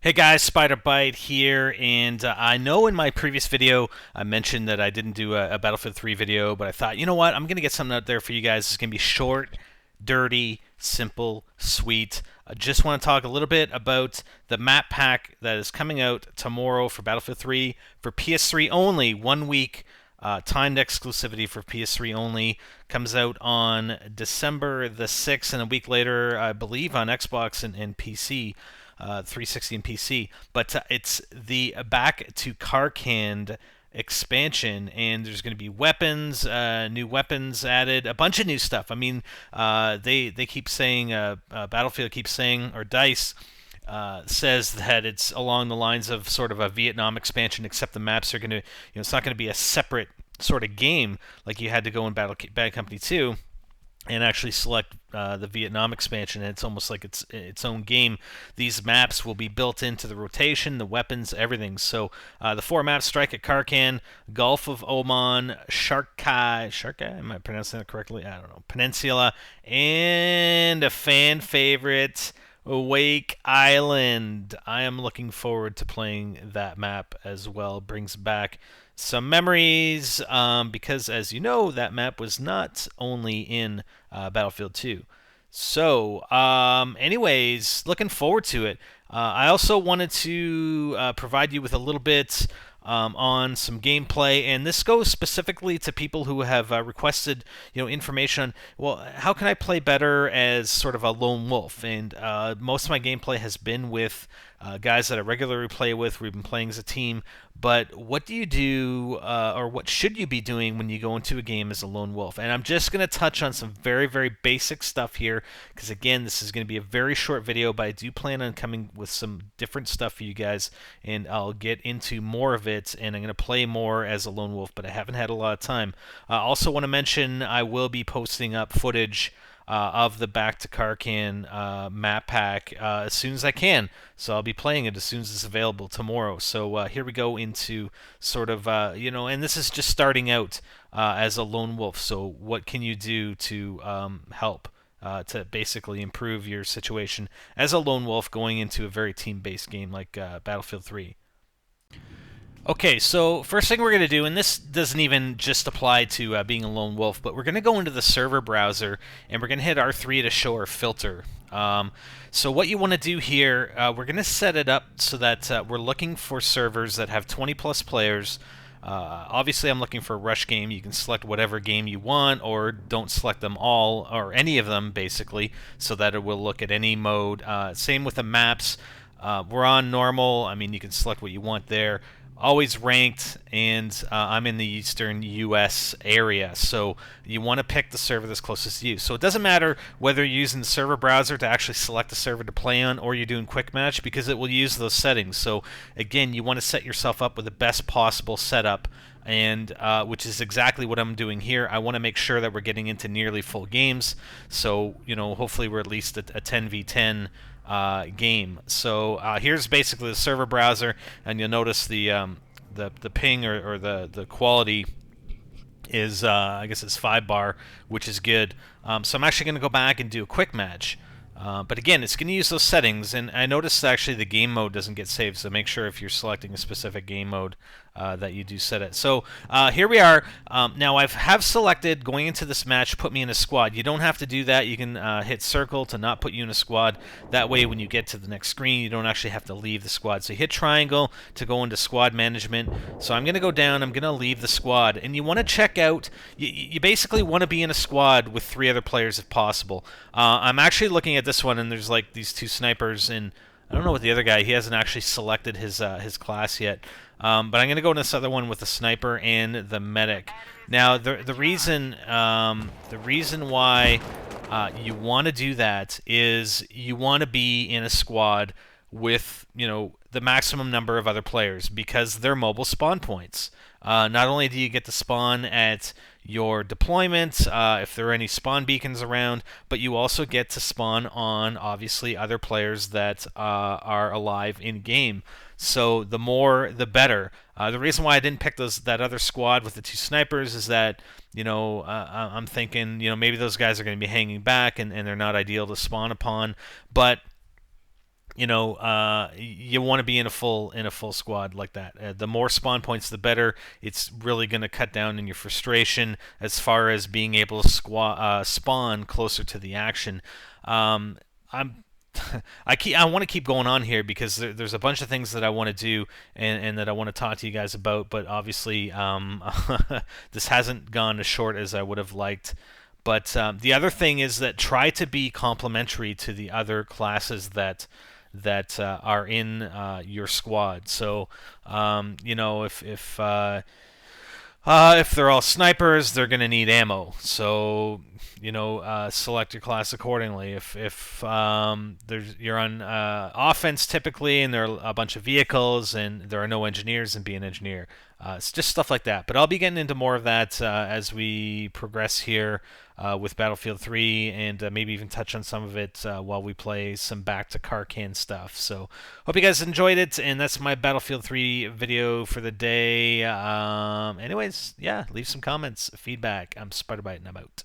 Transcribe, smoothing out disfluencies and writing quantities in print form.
Hey guys, Spider Bite here, and I know in my previous video I mentioned that I didn't do a Battlefield 3 video, but I thought, you know what, I'm going to get something out there for you guys. It's going to be short, dirty, simple, sweet. I just want to talk a little bit about the map pack that is coming out tomorrow for Battlefield 3 for PS3 only, 1 week. Timed exclusivity for PS3 only, comes out on December the 6th, and a week later, I believe, on Xbox and PC. 360 and PC, but it's the Back to Karkand expansion, and there's going to be weapons, new weapons added, a bunch of new stuff. I mean, they keep saying, Battlefield keeps saying, or Dice says that it's along the lines of sort of a Vietnam expansion, except the maps are going to, it's not going to be a separate sort of game like you had to go in Bad Company 2 and actually select the Vietnam expansion. And it's almost like it's its own game. These maps will be built into the rotation, the weapons, everything. So the four maps: Strike at Karkand, Gulf of Oman, Sharkai, am I pronouncing that correctly? I don't know. Peninsula, and a fan favorite, Wake Island. I am looking forward to playing that map as well. Brings back some memories because, as you know, that map was not only in Battlefield 2. So, anyways, looking forward to it. I also wanted to provide you with a little bit on some gameplay, and this goes specifically to people who have requested, information on, well, how can I play better as sort of a lone wolf? And most of my gameplay has been with guys that I regularly play with. We've been playing as a team. But what do you do, or what should you be doing when you go into a game as a lone wolf? And I'm just going to touch on some very, very basic stuff here, because again, this is going to be a very short video, but I do plan on coming with some different stuff for you guys, and I'll get into more of it, and I'm going to play more as a lone wolf, but I haven't had a lot of time. I also want to mention I will be posting up footage of the Back to Karkand map pack as soon as I can. So I'll be playing it as soon as it's available tomorrow. So here we go into sort of, and this is just starting out as a lone wolf. So what can you do to help to basically improve your situation as a lone wolf going into a very team-based game like Battlefield 3? Okay, so first thing we're going to do, and this doesn't even just apply to being a lone wolf, but we're going to go into the server browser, and we're going to hit R3 to show our filter. So what you want to do here, we're going to set it up so that we're looking for servers that have 20 plus players. Obviously, I'm looking for a rush game. You can select whatever game you want, or don't select them all, or any of them, basically, so that it will look at any mode. Same with the maps. We're on normal. I mean, you can select what you want there. Always ranked, and I'm in the eastern U.S. area, so you want to pick the server that's closest to you. So it doesn't matter whether you're using the server browser to actually select the server to play on, or you're doing quick match, because it will use those settings. So again, you want to set yourself up with the best possible setup, and which is exactly what I'm doing here. I want to make sure that we're getting into nearly full games, so hopefully we're at least a 10v10 game. So here's basically the server browser, and you'll notice the ping or the quality is I guess it's 5 bar, which is good. So I'm actually going to go back and do a quick match. But again, it's going to use those settings, and I noticed actually the game mode doesn't get saved, so make sure if you're selecting a specific game mode that you do set it. So here we are. Now I have selected, going into this match, put me in a squad. You don't have to do that. You can hit circle to not put you in a squad. That way when you get to the next screen, you don't actually have to leave the squad. So you hit triangle to go into squad management. So I'm going to go down. I'm going to leave the squad. And you want to check out, you basically want to be in a squad with 3 other players if possible. I'm actually looking at this one, and there's like these 2 snipers, and I don't know what the other guy, he hasn't actually selected his class yet. But I'm going to go in this other one with the sniper and the medic. Now, the reason why you want to do that is you want to be in a squad with the maximum number of other players, because they're mobile spawn points. Not only do you get to spawn at your deployment, if there are any spawn beacons around, but you also get to spawn on, obviously, other players that are alive in game. So the more, the better. The reason why I didn't pick that other squad with the 2 snipers is that, I'm thinking, maybe those guys are going to be hanging back, and they're not ideal to spawn upon. But you want to be in a full squad like that. The more spawn points, the better. It's really going to cut down in your frustration as far as being able to spawn closer to the action. I'm I want to keep going on here because there's a bunch of things that I want to do and that I want to talk to you guys about. But obviously, this hasn't gone as short as I would have liked. But the other thing is that try to be complementary to the other classes that are in your squad. So, if they're all snipers, they're going to need ammo. So, select your class accordingly. If you're on offense typically, and there are a bunch of vehicles, and there are no engineers, and be an engineer. It's just stuff like that. But I'll be getting into more of that as we progress here with Battlefield 3, and maybe even touch on some of it while we play some back to Karkand stuff. So hope you guys enjoyed it, and that's my Battlefield 3 video for the day. Anyways, yeah, leave some comments, feedback. I'm Spider-Bite, and I'm out.